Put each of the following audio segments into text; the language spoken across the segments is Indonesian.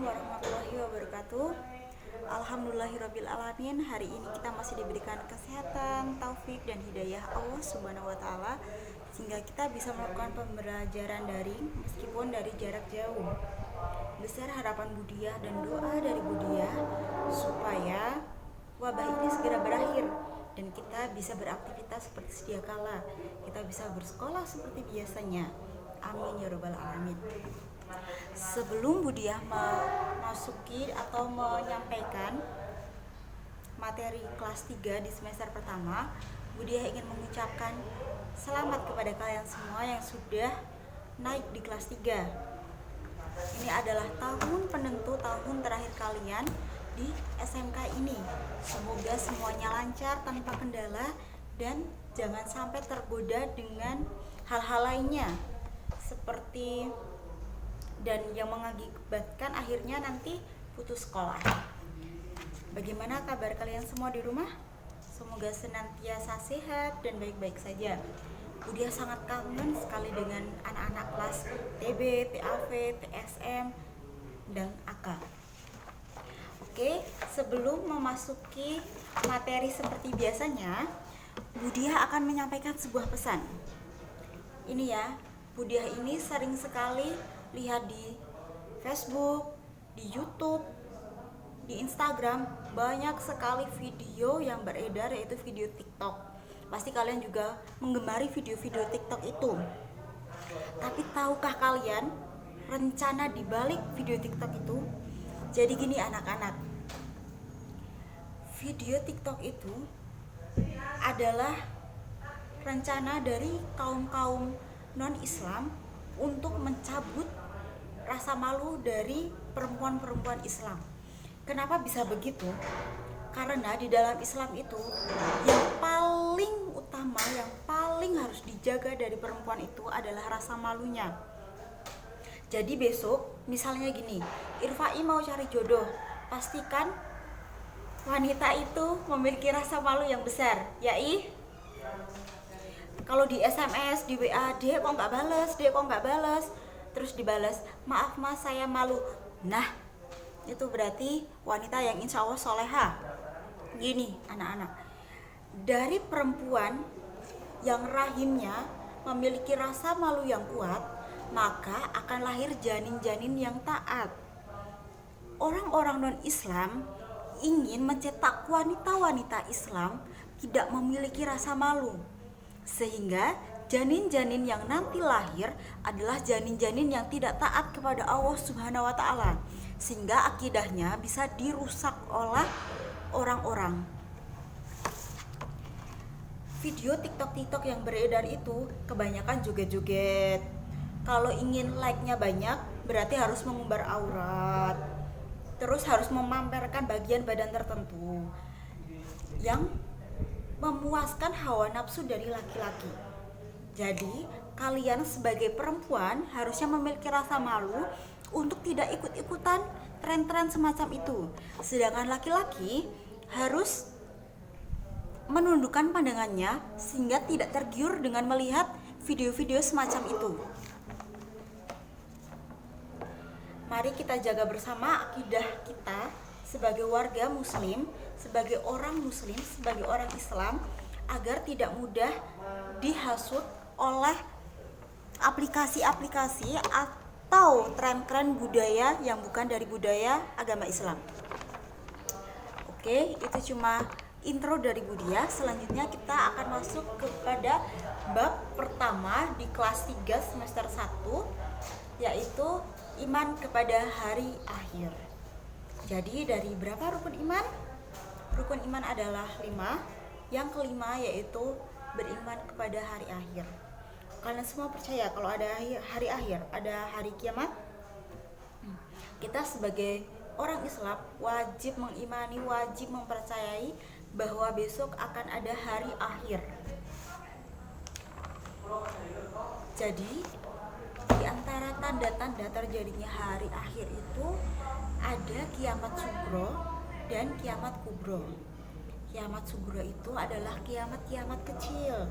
Assalamualaikum warahmatullahi wabarakatuh. Alhamdulillahirabbil alamin. Hari ini kita masih diberikan kesehatan, taufik dan hidayah Allah Subhanahu wa taala sehingga kita bisa melakukan pembelajaran daring meskipun dari jarak jauh. Besar harapan Budiah dan doa dari Budiah supaya wabah ini segera berakhir dan kita bisa beraktivitas seperti sedia kala. Kita bisa bersekolah seperti biasanya. Amin ya rabbal alamin. Sebelum Budiah memasuki atau menyampaikan materi kelas 3 di semester pertama, Budiah ingin mengucapkan selamat kepada kalian semua yang sudah naik di kelas 3. Ini adalah tahun penentu, tahun terakhir kalian di SMK ini. Semoga semuanya lancar tanpa kendala dan jangan sampai tergoda dengan hal-hal lainnya seperti dan yang mengakibatkan akhirnya nanti putus sekolah. Bagaimana kabar kalian semua di rumah? Semoga senantiasa sehat dan baik-baik saja. Budiah sangat kangen sekali dengan anak-anak kelas TB, TAV, TSM, dan AK. Oke, sebelum memasuki materi seperti biasanya, Budiah akan menyampaikan sebuah pesan. Ini ya, Budiah ini sering sekali lihat di Facebook, di YouTube, di Instagram, banyak sekali video yang beredar, yaitu video TikTok. Pasti kalian juga menggemari video-video TikTok itu. Tapi tahukah kalian rencana di balik video TikTok itu? Jadi gini anak-anak, video TikTok itu adalah rencana dari kaum-kaum non-Islam untuk mencabut rasa malu dari perempuan-perempuan Islam. Kenapa bisa begitu? Karena di dalam Islam itu yang paling utama, yang paling harus dijaga dari perempuan itu adalah rasa malunya. Jadi besok misalnya gini, Irfai mau cari jodoh, pastikan wanita itu memiliki rasa malu yang besar, ya kalau di SMS, di WA, Dek kok nggak balas, terus dibalas, maaf mas saya malu. Nah, itu berarti wanita yang insya Allah soleha. Gini anak-anak, dari perempuan yang rahimnya memiliki rasa malu yang kuat, maka akan lahir janin-janin yang taat. Orang-orang non-Islam ingin mencetak wanita-wanita Islam tidak memiliki rasa malu, sehingga janin-janin yang nanti lahir adalah janin-janin yang tidak taat kepada Allah Subhanahu wa taala, sehingga akidahnya bisa dirusak oleh orang-orang. Video TikTok yang beredar itu kebanyakan joget-joget. Kalau ingin like-nya banyak, berarti harus mengumbar aurat. Terus harus memamerkan bagian badan tertentu yang memuaskan hawa nafsu dari laki-laki. Jadi, kalian sebagai perempuan harusnya memiliki rasa malu untuk tidak ikut-ikutan tren-tren semacam itu. Sedangkan laki-laki harus menundukkan pandangannya sehingga tidak tergiur dengan melihat video-video semacam itu. Mari kita jaga bersama akidah kita sebagai warga muslim, sebagai orang muslim, sebagai orang Islam, agar tidak mudah dihasut oleh aplikasi-aplikasi atau tren-tren budaya yang bukan dari budaya agama Islam. Oke, itu cuma intro dari Budiah. Selanjutnya kita akan masuk kepada bab pertama di kelas 3 semester 1, yaitu iman kepada hari akhir. Jadi dari berapa rukun iman? Rukun iman adalah 5. Yang kelima yaitu beriman kepada hari akhir. Kalian semua percaya kalau ada hari akhir, ada hari kiamat? Kita sebagai orang Islam wajib mengimani, wajib mempercayai bahwa besok akan ada hari akhir. Jadi di antara tanda-tanda terjadinya hari akhir itu ada kiamat sugro dan kiamat kubro. Kiamat sugro itu adalah kiamat-kiamat kecil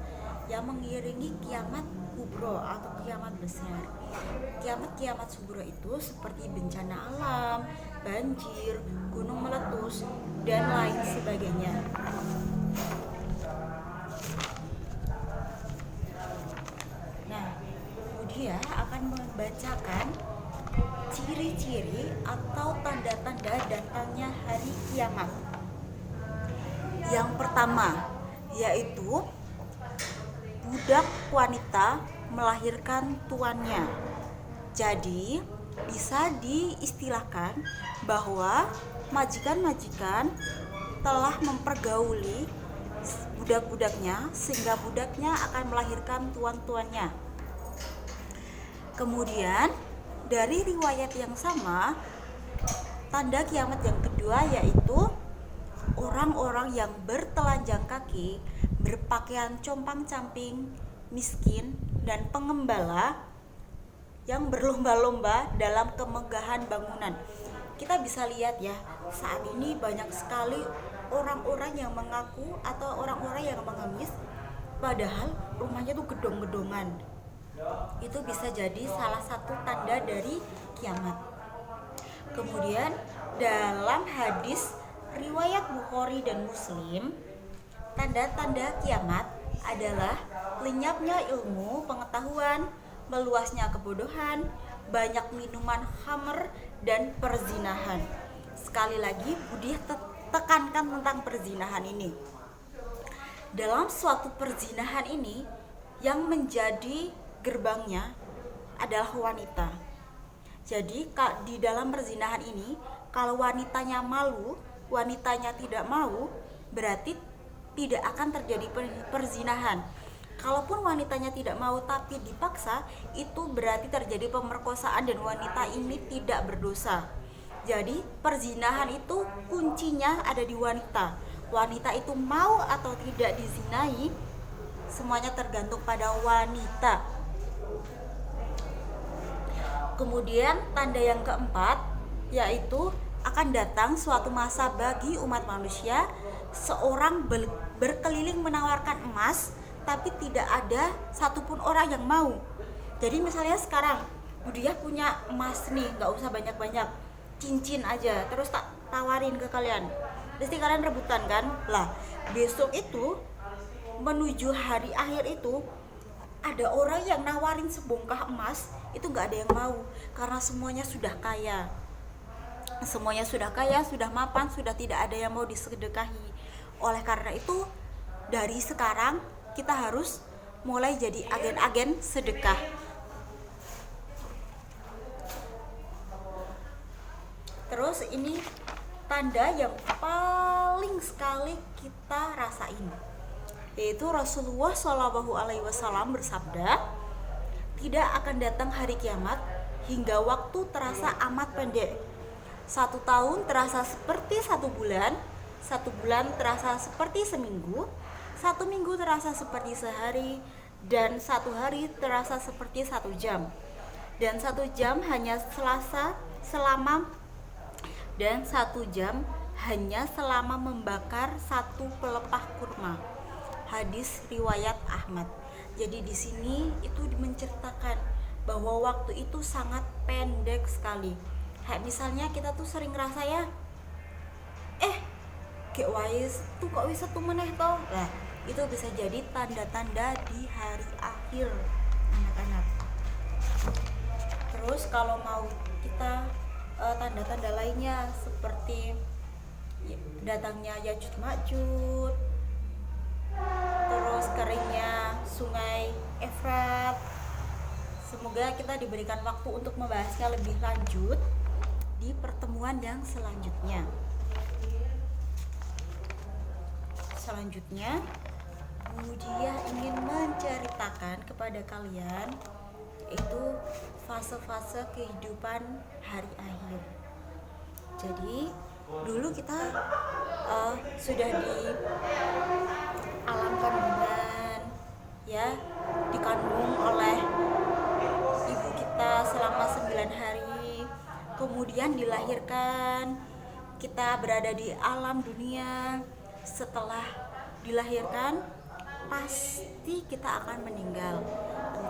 yang mengiringi kiamat kubro atau kiamat besar. Kiamat-kiamat sugro itu seperti bencana alam, banjir, gunung meletus, dan lain sebagainya. Nah, Budia akan membacakan ciri-ciri atau tanda-tanda datangnya hari kiamat. Yang pertama yaitu budak wanita melahirkan tuannya. Jadi bisa diistilahkan bahwa majikan-majikan telah mempergauli budak-budaknya sehingga budaknya akan melahirkan tuan-tuannya. Kemudian dari riwayat yang sama, tanda kiamat yang kedua yaitu orang-orang yang bertelanjang kaki, berpakaian compang-camping, miskin, dan pengembala yang berlomba-lomba dalam kemegahan bangunan. Kita bisa lihat ya, saat ini banyak sekali orang-orang yang mengaku atau orang-orang yang mengemis padahal rumahnya tuh gedong-gedongan. Itu bisa jadi salah satu tanda dari kiamat. Kemudian dalam hadis riwayat Bukhari dan Muslim, tanda-tanda kiamat adalah lenyapnya ilmu pengetahuan, meluasnya kebodohan, banyak minuman khamr, dan perzinahan. Sekali lagi Budi tekankan tentang perzinahan ini. Dalam suatu perzinahan ini yang menjadi gerbangnya adalah wanita. Jadi di dalam perzinahan ini, kalau wanitanya malu, wanitanya tidak mau, berarti tidak akan terjadi perzinahan. Kalaupun wanitanya tidak mau tapi dipaksa, itu berarti terjadi pemerkosaan dan wanita ini tidak berdosa. Jadi perzinahan itu kuncinya ada di wanita. Wanita itu mau atau tidak dizinai, semuanya tergantung pada wanita. Kemudian tanda yang keempat yaitu akan datang suatu masa bagi umat manusia, seorang berkeliling menawarkan emas tapi tidak ada satupun orang yang mau. Jadi misalnya sekarang Budia punya emas nih, gak usah banyak-banyak, cincin aja, terus tak tawarin ke kalian, pasti kalian rebutan kan? Lah besok itu menuju hari akhir itu ada orang yang nawarin sebongkah emas, itu gak ada yang mau karena semuanya sudah kaya. Semuanya sudah kaya, sudah mapan, sudah tidak ada yang mau disedekahi. Oleh karena itu dari sekarang kita harus mulai jadi agen-agen sedekah. Terus ini tanda yang paling sekali kita rasain, yaitu Rasulullah SAW bersabda, tidak akan datang hari kiamat hingga waktu terasa amat pendek. 1 tahun terasa seperti 1 bulan, 1 bulan terasa seperti seminggu, 1 minggu terasa seperti sehari, dan 1 hari terasa seperti 1 jam. Dan 1 jam hanya selama membakar 1 pelepah kurma. Hadis riwayat Ahmad. Jadi di sini itu menceritakan bahwa waktu itu sangat pendek sekali. Kayak misalnya kita tuh sering ngerasa ya, gek wais tuh kok bisa tuh meneh toh. Nah, itu bisa jadi tanda-tanda di hari akhir, anak-anak. Terus kalau mau kita tanda-tanda lainnya seperti datangnya Yajuj Majuj, terus keringnya sungai Efrat. Semoga kita diberikan waktu untuk membahasnya lebih lanjut di pertemuan yang selanjutnya. Budia ingin menceritakan kepada kalian itu fase-fase kehidupan hari akhir. Jadi dulu kita sudah di alam kandungan ya, dikandung oleh ibu kita selama 9 hari, kemudian dilahirkan, kita berada di alam dunia. Setelah dilahirkan pasti kita akan meninggal,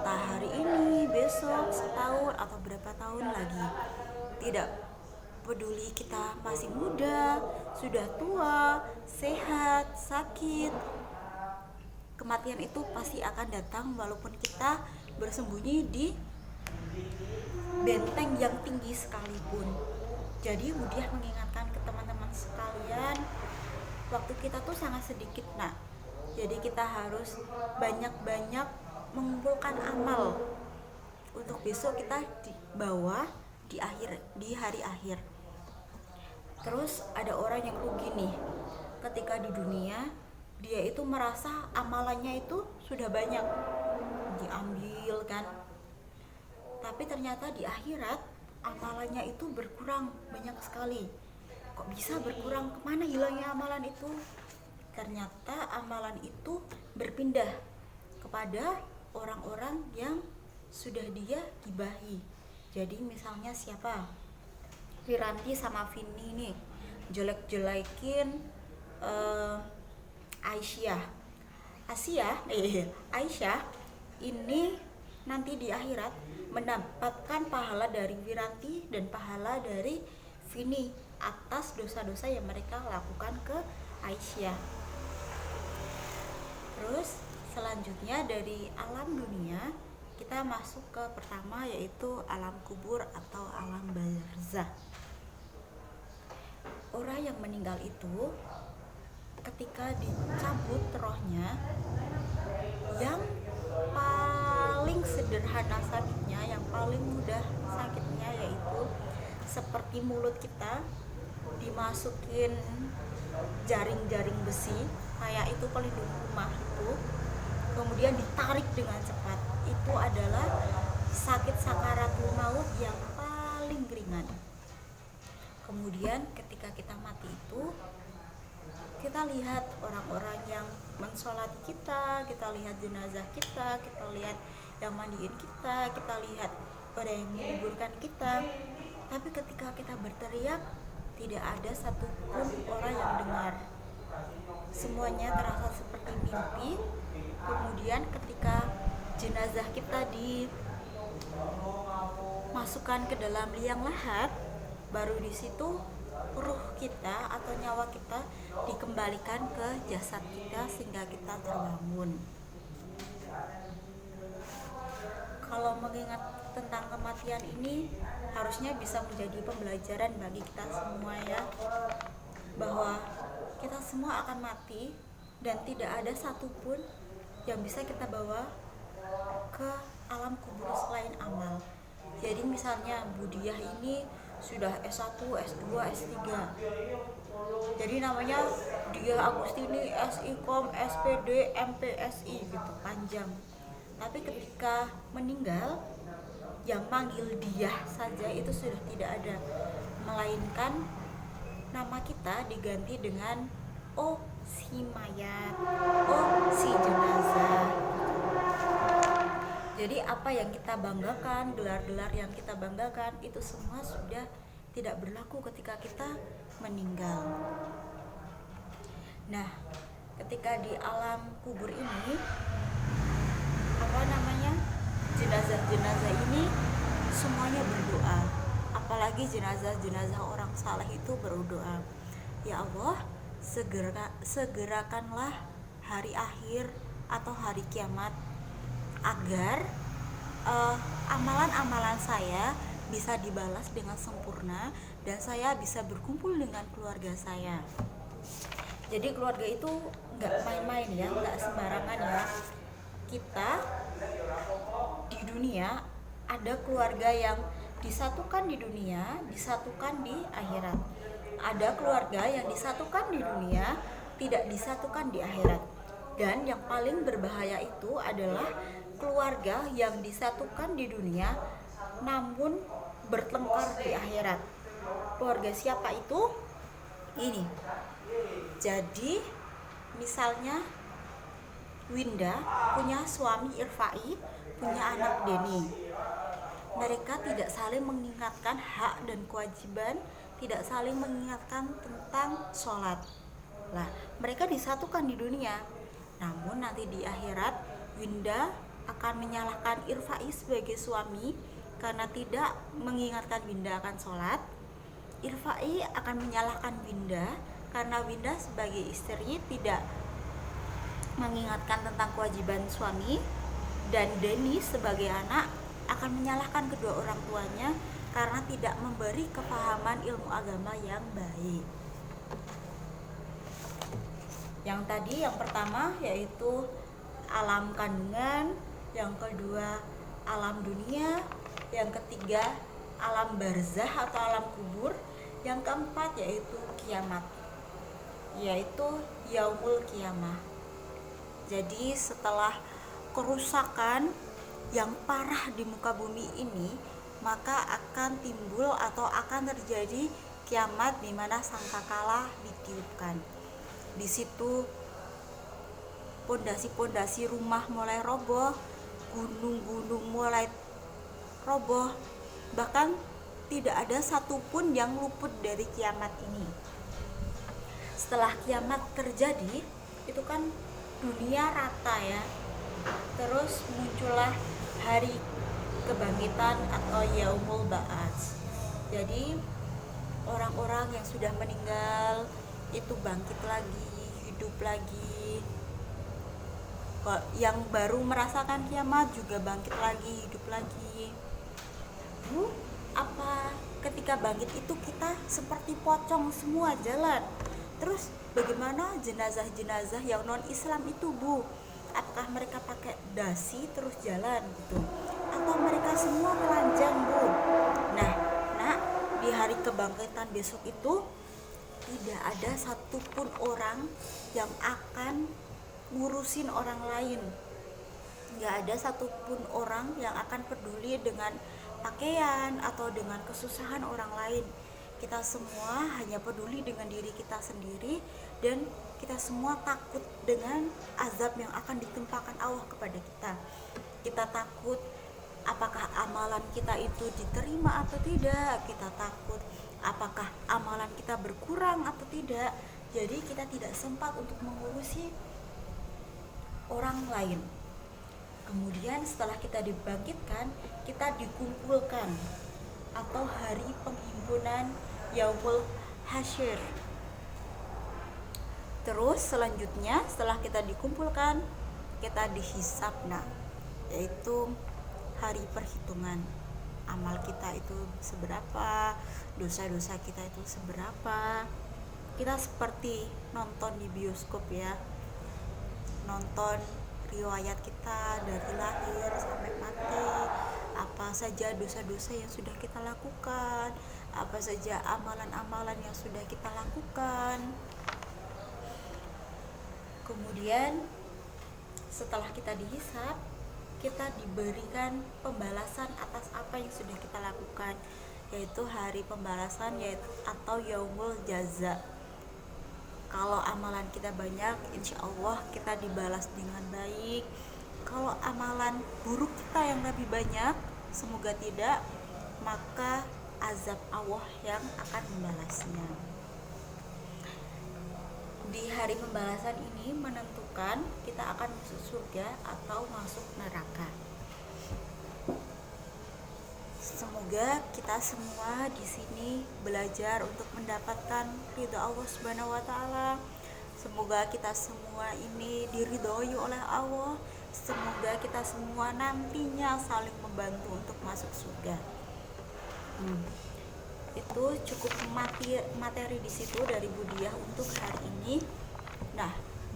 entah hari ini, besok, setahun, atau berapa tahun lagi. Tidak peduli kita masih muda, sudah tua, sehat, sakit, kematian itu pasti akan datang walaupun kita bersembunyi di benteng yang tinggi sekalipun. Jadi Budiah mengingatkan ke teman-teman sekalian, waktu kita tuh sangat sedikit nak. Jadi kita harus banyak-banyak mengumpulkan amal untuk besok kita dibawa di hari akhir. Terus ada orang yang rugi nih, ketika di dunia dia itu merasa amalannya itu sudah banyak diambil kan, tapi ternyata di akhirat amalannya itu berkurang banyak sekali. Kok bisa berkurang? Kemana hilangnya amalan itu? Ternyata amalan itu berpindah kepada orang-orang yang sudah dia gibahi. Jadi misalnya siapa? Wiranti sama Vini nih jelek-jelekin Aisyah ini nanti di akhirat mendapatkan pahala dari Wiranti dan pahala dari Vini atas dosa-dosa yang mereka lakukan ke Aisyah. Terus selanjutnya dari alam dunia kita masuk ke pertama, yaitu alam kubur atau alam barzah. Orang yang meninggal itu ketika dicabut rohnya, yang paling sederhana sakitnya, yang paling mudah sakitnya yaitu seperti mulut kita dimasukin jaring-jaring besi kayak itu pelindung rumah itu, kemudian ditarik dengan cepat. Itu adalah sakit sakaratul maut yang paling ringan. Kemudian ketika kita mati itu, kita lihat orang-orang yang mensolati kita lihat jenazah kita lihat yang mandiin kita lihat orang yang menguburkan kita. Tapi ketika kita berteriak, tidak ada satupun orang yang dengar. Semuanya terasa seperti mimpi. Kemudian ketika jenazah kita dimasukkan ke dalam liang lahat, baru di situ ruh kita atau nyawa kita dikembalikan ke jasad kita sehingga kita terbangun. Kalau mengingat tentang kematian ini harusnya bisa menjadi pembelajaran bagi kita semua ya, bahwa kita semua akan mati dan tidak ada satupun yang bisa kita bawa ke alam kubur selain amal. Jadi misalnya Budiah ini sudah S1, S2, S3. Jadi namanya Diah Agustini SIKOM, SPD, MPSI gitu, panjang. Tapi ketika meninggal, yang manggil Diah saja itu sudah tidak ada, melainkan nama kita diganti dengan oh si mayat, oh si jenazah. Jadi apa yang kita banggakan, gelar-gelar yang kita banggakan, itu semua sudah tidak berlaku ketika kita meninggal. Nah, ketika di alam kubur ini, jenazah-jenazah ini semuanya berdoa. Apalagi jenazah-jenazah orang saleh itu berdoa, ya Allah, segerakanlah hari akhir atau hari kiamat agar amalan-amalan saya bisa dibalas dengan sempurna dan saya bisa berkumpul dengan keluarga saya. Jadi keluarga itu nggak main-main ya, nggak sembarangan ya. Kita di dunia ada keluarga yang disatukan di dunia, disatukan di akhirat. Ada keluarga yang disatukan di dunia, tidak disatukan di akhirat. Dan yang paling berbahaya itu adalah keluarga yang disatukan di dunia namun bertengkar di akhirat. Keluarga siapa itu? Ini. Jadi misalnya Winda punya suami Irfai, punya anak Denny. Mereka tidak saling mengingatkan hak dan kewajiban, tidak saling mengingatkan tentang sholat. Nah, mereka disatukan di dunia, namun nanti di akhirat Winda akan menyalahkan Irfai sebagai suami karena tidak mengingatkan Winda akan sholat. Irfai akan menyalahkan Winda karena Winda sebagai istri tidak mengingatkan tentang kewajiban suami. Dan Denny sebagai anak akan menyalahkan kedua orang tuanya karena tidak memberi kepahaman ilmu agama yang baik. Yang pertama yaitu alam kandungan, yang kedua alam dunia, yang ketiga alam barzah atau alam kubur, yang keempat yaitu kiamat, yaitu yaumul kiamah. Jadi setelah kerusakan yang parah di muka bumi ini, maka akan timbul atau akan terjadi kiamat di mana sangkakala ditiupkan. Di situ pondasi-pondasi rumah mulai roboh, gunung-gunung mulai roboh, bahkan tidak ada satupun yang luput dari kiamat ini. Setelah kiamat terjadi, itu kan dunia rata ya. Terus muncullah hari kebangkitan atau yaumul ba'ats. Jadi orang-orang yang sudah meninggal itu bangkit lagi, hidup lagi. Yang baru merasakan kiamat juga bangkit lagi, hidup lagi. Apa ketika bangkit itu kita seperti pocong semua jalan? Terus bagaimana jenazah-jenazah yang non Islam itu, Bu? Apakah mereka pakai dasi terus jalan gitu, atau mereka semua telanjang, Bu? Nah, di hari kebangkitan besok itu tidak ada satupun orang yang akan ngurusin orang lain. Nggak ada satupun orang yang akan peduli dengan pakaian atau dengan kesusahan orang lain. Kita semua hanya peduli dengan diri kita sendiri, dan kita semua takut dengan azab yang akan ditimpakan Allah kepada kita. Kita takut apakah amalan kita itu diterima atau tidak. Kita takut apakah amalan kita berkurang atau tidak. Jadi kita tidak sempat untuk mengurusi orang lain. Kemudian setelah kita dibangkitkan, kita dikumpulkan atau hari penghimpunan Yaumul Hasyr. Terus selanjutnya setelah kita dikumpulkan, kita dihisab, yaitu hari perhitungan. Amal kita itu seberapa, dosa-dosa kita itu seberapa. Kita seperti nonton di bioskop ya, nonton riwayat kita dari lahir sampai mati, apa saja dosa-dosa yang sudah kita lakukan, apa saja amalan-amalan yang sudah kita lakukan. Kemudian setelah kita dihisab, kita diberikan pembalasan atas apa yang sudah kita lakukan, yaitu hari pembalasan, yaitu atau yaumul jaza. Kalau amalan kita banyak, insya Allah kita dibalas dengan baik. Kalau amalan buruk kita yang lebih banyak, semoga tidak, maka azab Allah yang akan membalasnya. Di hari pembalasan ini menentukan kita akan masuk surga atau masuk neraka. Semoga kita semua di sini belajar untuk mendapatkan ridha Allah Subhanahu wa taala. Semoga kita semua ini diridhoi oleh Allah. Semoga kita semua nantinya saling membantu untuk masuk surga. Itu cukup materi di situ dari Budiah untuk hari ini.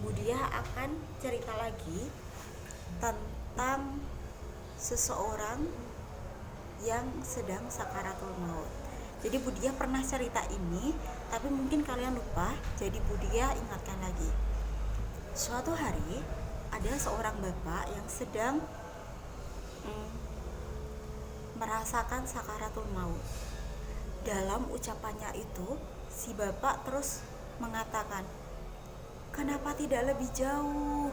Budiah akan cerita lagi tentang seseorang yang sedang sakaratul maut. Jadi Budiah pernah cerita ini, tapi mungkin kalian lupa, jadi Budiah ingatkan lagi. Suatu hari ada seorang bapak yang sedang merasakan sakaratul maut. Dalam ucapannya itu, si bapak terus mengatakan, kenapa tidak lebih jauh?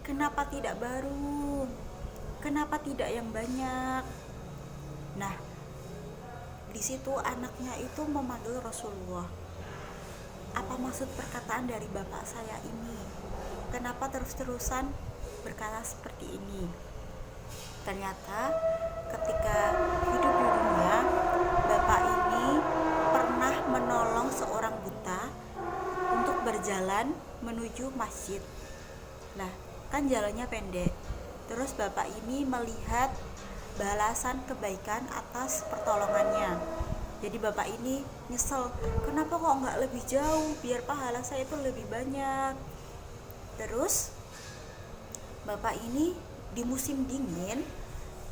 Kenapa tidak baru? Kenapa tidak yang banyak? Di situ anaknya itu memanggil Rasulullah. Apa maksud perkataan dari bapak saya ini? Kenapa terus-terusan berkata seperti ini? Ternyata ketika hidup di dunia, bapak ini pernah menolong seorang buta untuk berjalan menuju masjid. Nah, kan jalannya pendek. Terus bapak ini melihat balasan kebaikan atas pertolongannya. Jadi bapak ini nyesel, kenapa kok nggak lebih jauh biar pahala saya itu lebih banyak. Terus bapak ini di musim dingin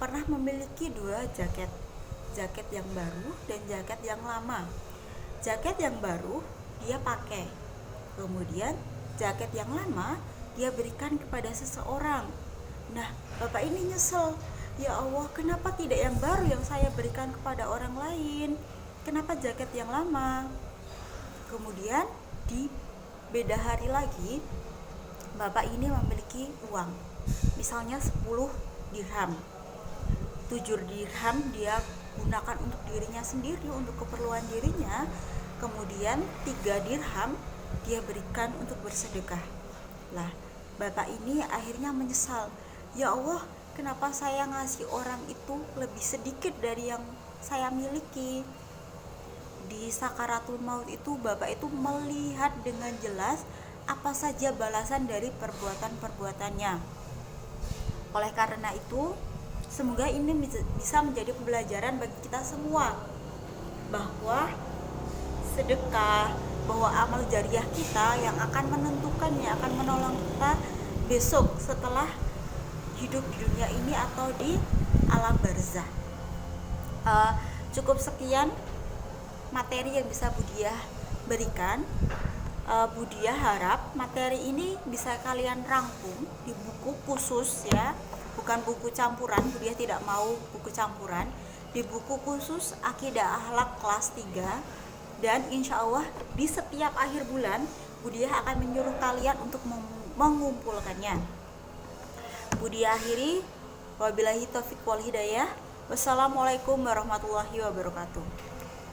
pernah memiliki dua jaket, jaket yang baru dan jaket yang lama. Jaket yang baru dia pakai, kemudian jaket yang lama dia berikan kepada seseorang. Nah, bapak ini nyesel, ya Allah, kenapa tidak yang baru yang saya berikan kepada orang lain, kenapa jaket yang lama. Kemudian di beda hari lagi, bapak ini memiliki uang, misalnya 10 dirham. 7 dirham dia gunakan untuk dirinya sendiri, untuk keperluan dirinya. Kemudian 3 dirham dia berikan untuk bersedekah. Lah, bapak ini akhirnya menyesal, ya Allah, kenapa saya ngasih orang itu lebih sedikit dari yang saya miliki. Di sakaratul maut itu bapak itu melihat dengan jelas apa saja balasan dari perbuatan-perbuatannya. Oleh karena itu, semoga ini bisa menjadi pembelajaran bagi kita semua, bahwa sedekah, bahwa amal jariah kita yang akan menentukan, yang akan menolong kita besok setelah hidup di dunia ini atau di alam barzah. Cukup sekian materi yang bisa Budiah berikan. Budiah harap materi ini bisa kalian rangkum di buku khusus, ya, bukan buku campuran. Budiah tidak mau buku campuran, di buku khusus Akidah Akhlak kelas 3. Dan insya Allah di setiap akhir bulan Budiah akan menyuruh kalian untuk mengumpulkannya. Budiah akhiri, wabillahi taufiq wal hidayah. Wassalamualaikum warahmatullahi wabarakatuh.